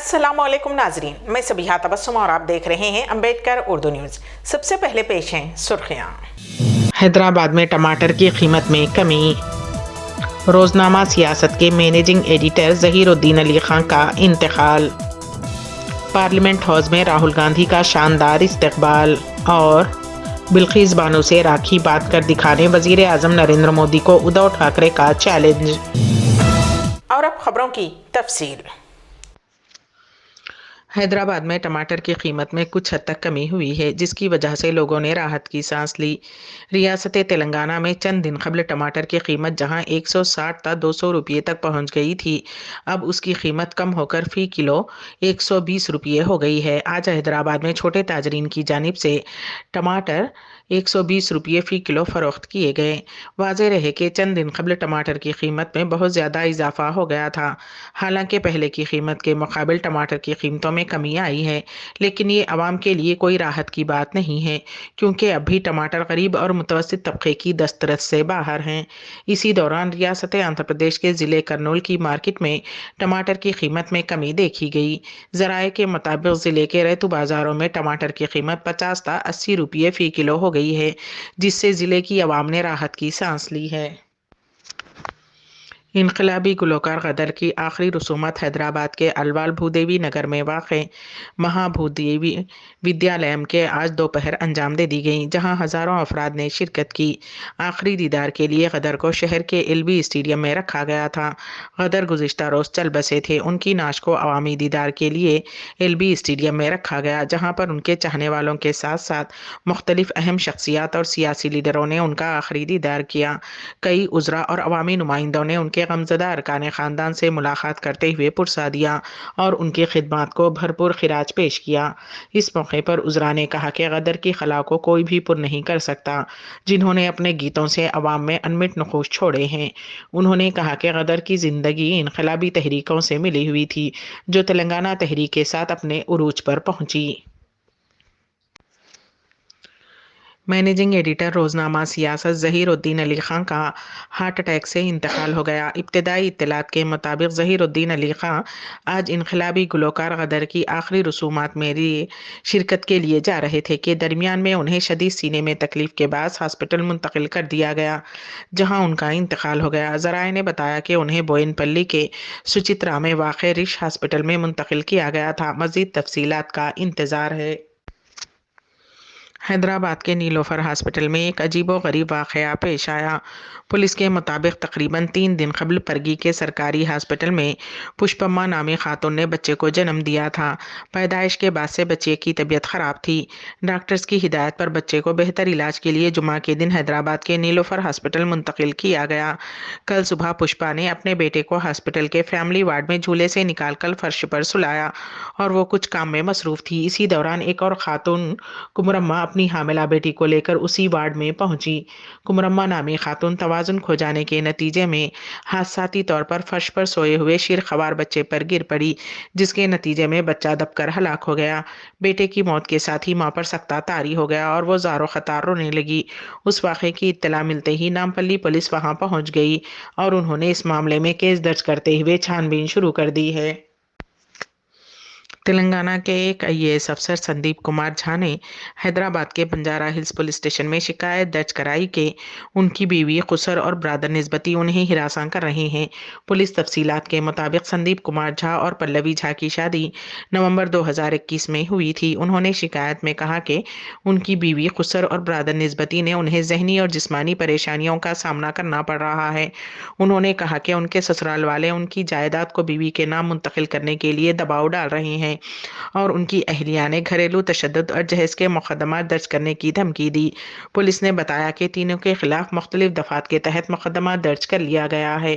अस्सलामुअलैकुम नाजरीन, मैं सबिहा तबस्सुम और आप देख रहे हैं अम्बेडकर उर्दू न्यूज़। सबसे पहले पेश हैं सुर्खियाँ। हैदराबाद में टमाटर की कीमत में कमी। रोजनामा सियासत के मैनेजिंग एडिटर ज़हीरुद्दीन अली खां का इंतकाल। पार्लियामेंट हाउस में राहुल गांधी का शानदार इस्तकबाल। और बिल्किस बानो से राखी बात कर दिखाने वजीर आजम नरेंद्र मोदी को उद्धव ठाकरे का चैलेंज। और अब खबरों की तफसील। हैदराबाद में टमाटर की कीमत में कुछ हद तक कमी हुई है, जिसकी वजह से लोगों ने राहत की सांस ली। रियासत तेलंगाना में चंद दिन कबल टमाटर की कीमत जहां 160 था 200 रुपये तक पहुंच गई थी, अब उसकी कीमत कम होकर फी किलो 120 रुपये हो गई है। आज हैदराबाद में छोटे ताजरीन की जानिब से टमाटर 120 रुपये फी किलो फरोख्त किए गए। वाज़ेह रहे कि चंद दिन कबल टमाटर की कीमत में बहुत ज़्यादा इजाफा हो गया था। हालांकि पहले की कीमत के मुकाबले टमाटर की कीमतों में कमी आई है, लेकिन ये आवाम के लिए कोई राहत की बात नहीं है, क्योंकि अब भी टमाटर गरीब और मुतवस्सित तबके की दस्तरस से बाहर हैं। इसी दौरान रियासत आंध्र प्रदेश के ज़िले करनूल की मार्केट में टमाटर की कीमत में कमी देखी गई। ज़राए के मुताबिक ज़िले के रैतू बाज़ारों में टमाटर की कीमत 50 था 80 रुपये फ़ी किलो हो गई है, जिससे ज़िले की आवाम ने राहत की सांस ली है। इनकलाबी गुलकार गदर की आखिरी रसूमात हैदराबाद के अलवाल भूदेवी नगर में वाक़ महाभूदेवी विद्यालय के आज दोपहर अंजाम दे दी गई, जहां हज़ारों अफराद ने शिरकत की। आखिरी दीदार के लिए गदर को शहर के एलबी स्टेडियम में रखा गया था। गदर गुज़िश्ता रोज़ चल बसे थे। उनकी नाश को अवामी दीदार के लिए एलबी स्टेडियम में रखा गया, जहाँ पर उनके चाहने वालों के साथ साथ मुख्तलिफ अहम शख्सियात और सियासी लीडरों ने उनका आखिरी दीदार किया। कई उज़रा और अवामी नुमाइंदों ने उनके गमज़दा अरकान ख़ानदान से मुलाकात करते हुए पुरसा दिया और उनकी खिदमात को भरपूर खिराज पेश किया। इस मौके पर उज़रा ने कहा कि गदर की खला को कोई भी पुर नहीं कर सकता, जिन्होंने अपने गीतों से अवाम में अनमिट नक़ूश छोड़े हैं। उन्होंने कहा कि गदर की ज़िंदगी इनकलाबी तहरीकों से मिली हुई थी, जो तेलंगाना तहरीक के साथ अपने उरूज पर पहुंची। मैनेजिंग एडिटर रोजनामा सियासत ज़हीरुद्दीन अली खां का हार्ट अटैक से इंतकाल हो गया। इब्तदाई इत्तलात के मुताबिक ज़हीरुद्दीन अली खां आज इनकलाबी गुलकार गदर की आखिरी रसूमात में शिरकत के लिए जा रहे थे कि दरमियान में उन्हें शदीद सीने में तकलीफ के बाद हॉस्पिटल मुंतकिल कर दिया गया, जहां उनका इंतकाल हो गया। ज़राए ने बताया कि उन्हें बोयनपल्ली के सुचित्रा में वाक़ रिश हॉस्पिटल में मुंतकिल किया गया था। मज़ीद तफसीलात का इंतज़ार है। हैदराबाद के नीलोफर हॉस्पिटल में एक अजीबो गरीब वाक़या पेश आया। पुलिस के मुताबिक तकरीबन 3 दिन कबल परगी के सरकारी हॉस्पिटल में पुष्पम्मा नामी खातून ने बच्चे को जन्म दिया था। पैदाइश के बाद से बच्चे की तबीयत ख़राब थी। डॉक्टर्स की हिदायत पर बच्चे को बेहतर इलाज के लिए जुमा के दिन हैदराबाद के नीलोफर हॉस्पिटल मुंतकिल किया गया। कल सुबह पुष्पा ने अपने बेटे को हॉस्पिटल के फैमिली वार्ड में झूले से निकाल कर फर्श पर सुलाया और वो कुछ काम में मसरूफ़ थी। इसी दौरान एक और खातून कुमरम्मा अपनी हामिला बेटी को लेकर उसी वार्ड में पहुंची। कुमरम्मा नामी खातून तवाजुन खो जाने के नतीजे में हादसाती तौर पर फर्श पर सोए हुए शीर खवार बच्चे पर गिर पड़ी, जिसके नतीजे में बच्चा दबकर हलाक हो गया। बेटे की मौत के साथ ही मां पर सख्ता तारी हो गया और वो ज़ारो ख़तार रोने लगी। उस वाक़े की इत्तला मिलते ही नामपल्ली पुलिस वहां पहुंच गई और उन्होंने इस मामले में केस दर्ज करते हुए छानबीन शुरू कर दी है। तेलंगाना के एक आईएएस अफसर संदीप कुमार झा ने हैदराबाद के बंजारा हिल्स पुलिस स्टेशन में शिकायत दर्ज कराई कि उनकी बीवी खुसर और ब्रादर निस्बती उन्हें हिरासा कर रहे हैं। पुलिस तफसीलात के मुताबिक संदीप कुमार झा और पल्लवी झा की शादी नवंबर 2021 में हुई थी। उन्होंने शिकायत में कहा कि उनकी बीवी खुसर और ब्रादर निस्बती ने उन्हें जहनी और जिस्मानी परेशानियों का सामना करना पड़ रहा है। उन्होंने कहा कि उनके ससुराल वाले उनकी जायदाद को बीवी के नाम मुंतकिल करने के लिए दबाव डाल रहे हैं और उनकी अहलिया ने घरेलू तशद्दुद और जहेज के मुकदमा दर्ज करने की धमकी दी। पुलिस ने बताया कि तीनों के खिलाफ मुख्तलिफ दफात के तहत मुकदमा दर्ज कर लिया गया है।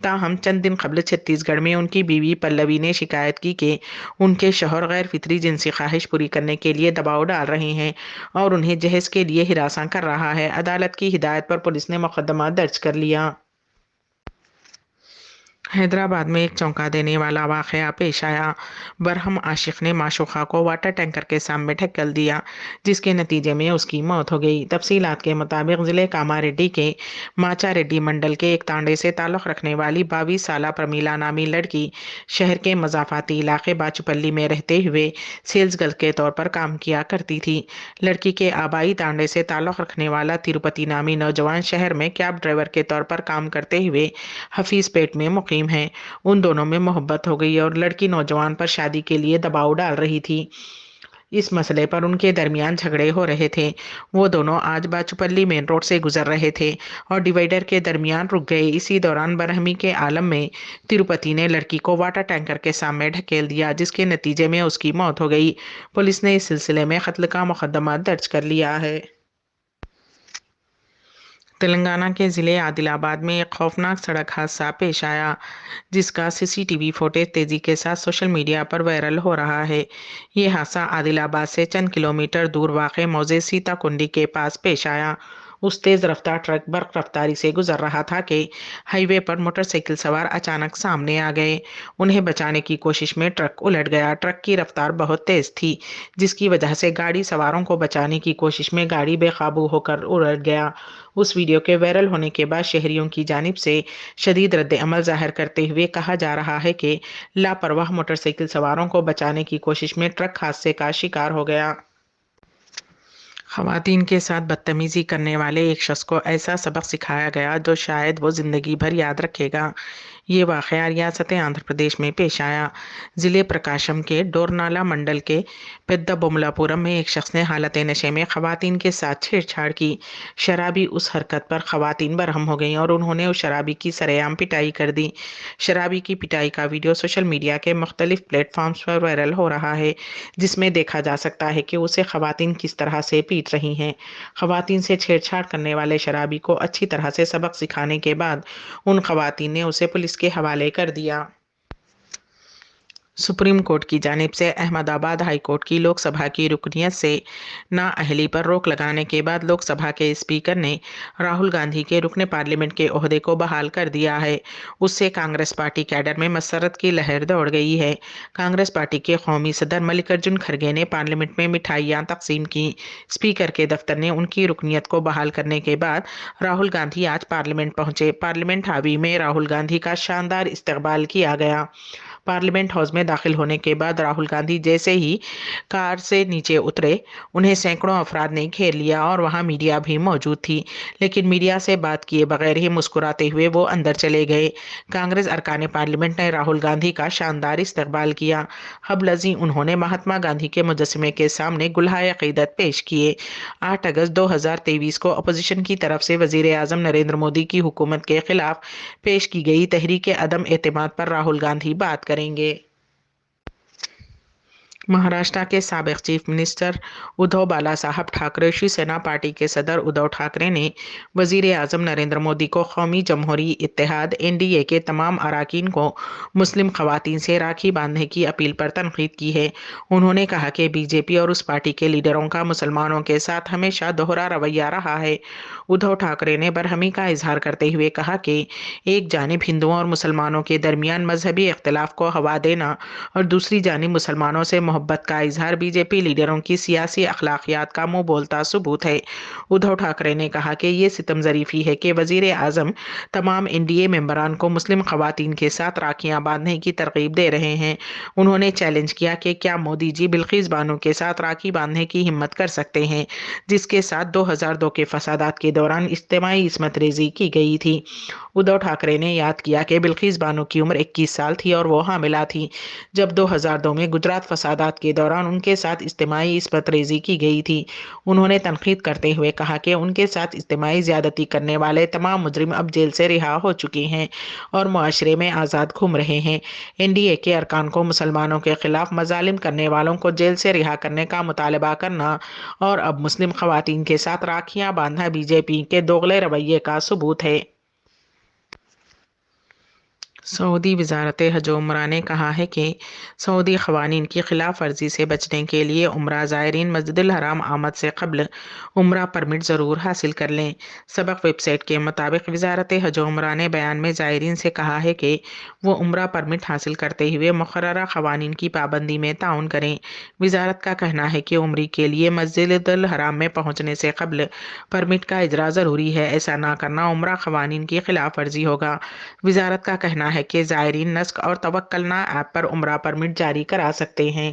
ताहम चंद दिन कबल छत्तीसगढ़ में उनकी बीवी पल्लवी ने शिकायत की कि उनके शौहर गैर फितरी जिनसी ख्वाहिश पूरी करने के लिए दबाव डाल रहे हैं और उन्हें जहेज के लिए हिरासा कर रहा है। अदालत की हिदायत पर पुलिस ने मुकदमा दर्ज कर लिया। हैदराबाद में एक चौंका देने वाला वाकया पेश आया। बरहम आशिक ने माशूका को वाटर टैंकर के सामने ढकेल दिया, जिसके नतीजे में उसकी मौत हो गई। तफसीलात के मुताबिक जिले कामारेड्डी के माचारेड्डी मंडल के एक तांडे से ताल्लुक रखने वाली 22 साला प्रमीला नामी लड़की शहर के मजाफाती इलाके बाचुपल्ली में रहते हुए सेल्स गर्ल के तौर पर काम किया करती थी। लड़की के आबाई तांडे से ताल्लुक रखने वाला तिरुपति नामी नौजवान शहर में कैब ड्राइवर के तौर पर काम करते हुए हफीज पेट में मुकीम हैं। उन दोनों में मोहब्बत हो गई और लड़की नौजवान पर शादी के लिए दबाव डाल रही थी। इस मसले पर उनके दरमियान झगड़े हो रहे थे। वो दोनों आज बाचुपल्ली मेन रोड से गुजर रहे थे और डिवाइडर के दरमियान रुक गए। इसी दौरान बरहमी के आलम में तिरुपति ने लड़की को वाटर टैंकर के सामने ढकेल दिया, जिसके नतीजे में उसकी मौत हो गई। पुलिस ने इस सिलसिले में कत्ल का मुकदमा दर्ज कर लिया है। तेलंगाना के ज़िले आदिलाबाद में एक खौफनाक सड़क हादसा पेश आया, जिसका सीसीटीवी फुटेज तेज़ी के साथ सोशल मीडिया पर वायरल हो रहा है। ये हादसा आदिलाबाद से चंद किलोमीटर दूर वाक़ मौजे सीताकुंडी के पास पेश आया। उस तेज़ रफ्तार ट्रक बर्क रफ्तारी से गुजर रहा था कि हाईवे पर मोटरसाइकिल सवार अचानक सामने आ गए। उन्हें बचाने की कोशिश में ट्रक उलट गया। ट्रक की रफ्तार बहुत तेज़ थी, जिसकी वजह से गाड़ी सवारों को बचाने की कोशिश में गाड़ी बेकाबू होकर उलट गया। उस वीडियो के वायरल होने के बाद शहरियों की जानिब से शदीद रद्द अमल जाहिर करते हुए कहा जा रहा है कि लापरवाह मोटरसाइकिल सवारों को बचाने की कोशिश में ट्रक हादसे का शिकार हो गया। खवातीन के साथ बदतमीजी करने वाले एक शख्स को ऐसा सबक सिखाया गया जो शायद वो ज़िंदगी भर याद रखेगा। ये वाक़या रियासत आंध्र प्रदेश में पेश आया। ज़िले प्रकाशम के डोरनाला मंडल के पेद्दबोमलापुरम में एक शख्स ने हालत नशे में खवातीन के साथ छेड़छाड़ की। शराबी उस हरकत पर खवातीन बरहम हो गईं और उन्होंने उस शराबी की सरेआम पिटाई कर दी। शराबी की पिटाई का वीडियो सोशल मीडिया के मुख्तलिफ प्लेटफॉर्म्स पर वायरल हो रहा है, जिसमें देखा जा सकता है कि उसे खवातीन किस तरह से पीट रही हैं। खवातीन से छेड़छाड़ करने वाले शराबी को अच्छी तरह से सबक सिखाने के बाद उन खवातीन ने उसे पुलिस के हवाले कर दिया। सुप्रीम कोर्ट की जानिब से अहमदाबाद हाई कोर्ट की लोकसभा की रुकनियत से नाअहली पर रोक लगाने के बाद लोकसभा के स्पीकर ने राहुल गांधी के रुकने पार्लियामेंट के ओहदे को बहाल कर दिया है। उससे कांग्रेस पार्टी कैडर में मसरत की लहर दौड़ गई है। कांग्रेस पार्टी के कौमी सदर मल्लिकार्जुन खड़गे ने पार्लियामेंट में मिठाइयाँ तकसीम की। स्पीकर के दफ्तर ने उनकी रुकनियत को बहाल करने के बाद राहुल गांधी आज पार्लियामेंट पहुंचे। पार्लियामेंट हावी में राहुल गांधी का शानदार इस्तकबाल किया गया। पार्लियामेंट हाउस में दाखिल होने के बाद राहुल गांधी जैसे ही कार से नीचे उतरे, उन्हें सैकड़ों अफराद ने घेर लिया और वहां मीडिया भी मौजूद थी, लेकिन मीडिया से बात किए बगैर ही मुस्कुराते हुए वो अंदर चले गए। कांग्रेस अरकान पार्लियामेंट ने राहुल गांधी का शानदार इस्तकबाल किया। हबलजी उन्होंने महात्मा गांधी के मुजस्समे के सामने गुलहाए अकीदत पेश किए। 8 अगस्त 2023 को अपोजिशन की तरफ से वजीर आजम नरेंद्र मोदी की हुकूमत के खिलाफ पेश की गई तहरीक अदम एतमाद पर राहुल गांधी बात करेंगे। महाराष्ट्र के साबिक चीफ मिनिस्टर उद्धव बाला साहब ठाकरे शिवसेना पार्टी के सदर उद्धव ठाकरे ने वजीर आजम नरेंद्र मोदी को कौमी जमहूरी इत्तेहाद एनडीए के तमाम अरकान को मुस्लिम खवातीन से राखी बांधने की अपील पर तनकीद की है। उन्होंने कहा कि बीजेपी और उस पार्टी के लीडरों का मुसलमानों के साथ हमेशा दोहरा रवैया रहा है। उद्धव ठाकरे ने बरहमी का इजहार करते हुए कहा कि एक जानिब हिंदुओं और मुसलमानों के दरमियान मजहबी इख्तिलाफ को हवा देना और दूसरी जानिब मुसलमानों से मोहब्बत का इजहार बीजेपी लीडरों की सियासी अखलाकियात का मुंह बोलता सबूत है। उद्धव ठाकरे ने कहा कि ये सितम ज़रीफी है कि वजीर आजम तमाम एनडीए मेंबरान को मुस्लिम खवातीन के साथ राखियां बांधने की तरगीब दे रहे हैं। उन्होंने चैलेंज किया कि क्या मोदी जी बिल्किस बानो के साथ राखी बांधने की हिम्मत कर सकते हैं, जिसके साथ 2002 के फसादात के दौरान इज्तिमाई इस्मत रेजी की गई थी। उद्धव ठाकरे ने याद किया कि बिल्किस बानो की उम्र 21 साल थी और वो हामिला थी जब 2002 में गुजरात फसादात के दौरान उनके साथ इज्तिमाई इस्मत रेजी की गई थी। उन्होंने तनकीद करते हुए कहा कि उनके साथ इज्तिमाई ज्यादती करने वाले तमाम मुजरिम अब जेल से रिहा हो चुके हैं और मुआशरे में आज़ाद घूम रहे हैं। एनडीए के अरकान को मुसलमानों के खिलाफ मजालिम करने वालों को जेल से रिहा करने का मुतालबा करना और अब मुस्लिम खवातीन के साथ राखियां बांधना बीजेपी के दोगले रवैये का सबूत है। سعودی وزارت حج و عمرہ نے کہا ہے کہ سعودی قوانین کی خلاف ورزی سے بچنے کے لیے عمرہ زائرین مسجد الحرام آمد سے قبل عمرہ پرمٹ ضرور حاصل کر لیں۔ سبق ویب سائٹ کے مطابق وزارت حج و عمرہ نے بیان میں زائرین سے کہا ہے کہ وہ عمرہ پرمٹ حاصل کرتے ہوئے مقررہ قوانین کی پابندی میں تعاون کریں۔ وزارت کا کہنا ہے کہ عمرے کے لیے مسجد الحرام میں پہنچنے سے قبل پرمٹ کا اجرا ضروری ہے، ایسا نہ کرنا عمرہ قوانین کی خلاف ورزی ہوگا۔ وزارت کا کہنا ہے کہ زائرین نسک اور توکلنا ایپ پر عمرہ پرمٹ جاری کرا سکتے ہیں۔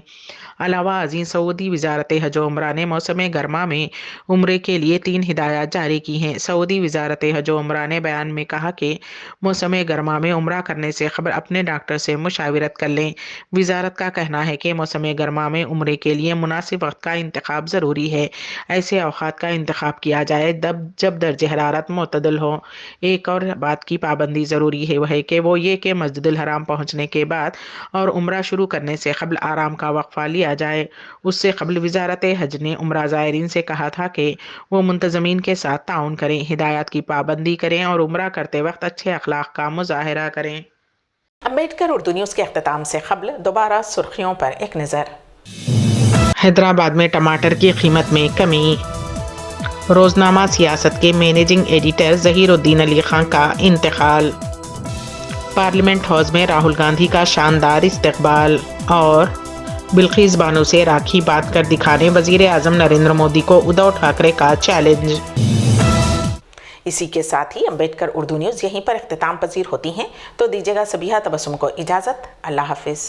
علاوہ ازیں سعودی وزارت حج و عمرہ نے موسم گرما میں عمرے کے لیے 3 ہدایات جاری کی ہیں۔ سعودی وزارت حج و عمرہ نے بیان میں کہا کہ موسم گرما میں عمرہ کرنے سے قبل اپنے ڈاکٹر سے مشاورت کر لیں۔ وزارت کا کہنا ہے کہ موسم گرما میں عمرے کے لیے مناسب وقت کا انتخاب ضروری ہے، ایسے اوقات کا انتخاب کیا جائے جب درجہ حرارت معتدل ہو۔ ایک اور بات کی پابندی ضروری ہے، وہ ہے کہ یہ مسجد الحرام پہنچنے کے بعد اور عمرہ شروع کرنے سے قبل آرام کا وقفہ لیا جائے۔ اس سے قبل وزارت حج نے عمرہ زائرین سے کہا تھا کہ وہ منتظمین کے ساتھ تعاون کریں، ہدایات کی پابندی کریں اور عمرہ کرتے وقت اچھے اخلاق کا مظاہرہ کریں۔ امبیڈکر اردو نیوز کے اختتام سے قبل دوبارہ سرخیوں پر ایک نظر۔ حیدرآباد میں ٹماٹر کی قیمت میں کمی۔ روزنامہ سیاست کے مینیجنگ ایڈیٹر ظہیر الدین علی خان کا انتقال۔ پارلیمنٹ ہاؤس میں راہل گاندھی کا شاندار استقبال۔ اور بلقیس بانو سے راکھی باندھ کر دکھانے وزیر اعظم نریندر مودی کو ادھو ٹھاکرے کا چیلنج۔ اسی کے ساتھ ہی امبیڈکر اردو نیوز یہیں پر اختتام پذیر ہوتی ہیں، تو دیجیے گا سبیہا تبسم کو اجازت۔ اللہ حافظ۔